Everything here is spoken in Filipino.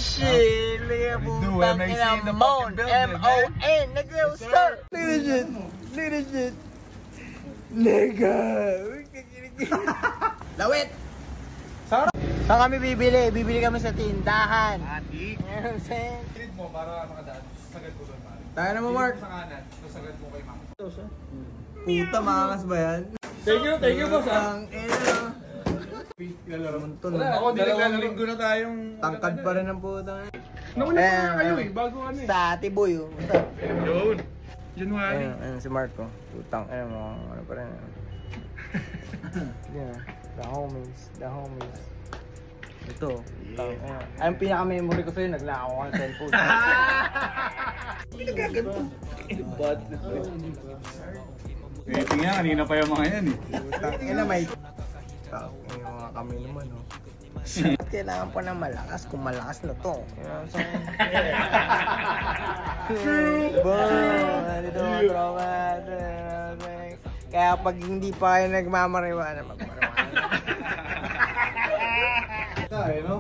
shit. Nigga, putang ina Mon. M-O-N. Nigga, sir. Look at this shit. Look at this shit. Nigga. Lawit. Saan kami bibili? Bibili kami sa tindahan. Ati. Ano saying? Kilit mo para makadaan. Sagad ko doon, Mark. Tayo na mo, Mark. Sa kanan. Sagad mo kay Ma'am. Puta, makangas ba yan? Thank you, boss. Ang ina. Ilalaro mo. Wala, ako dalawang linggo na tayong... Tangkad pa rin ang puta. Nauna pa kayo eh, bago ano eh. Sa Ate Boy, oh. Yun. January. Ayun si Marco. Putang, ano pa rin. Yeah, the homies. Ito. Yeah. Ang pinaka-memory ko sa'yo, naglakaw ko ng cellphone. Pinagaganto. Tingnan, kanina pa yung mga yan eh. Putang, may... Yung mga kami naman, oh. Kailangan pa ng malakas kung malakas na to. True! Dito mga tropa. Kaya pag hindi pa kayo nagmamariwana, magmariwana. Tayo, no?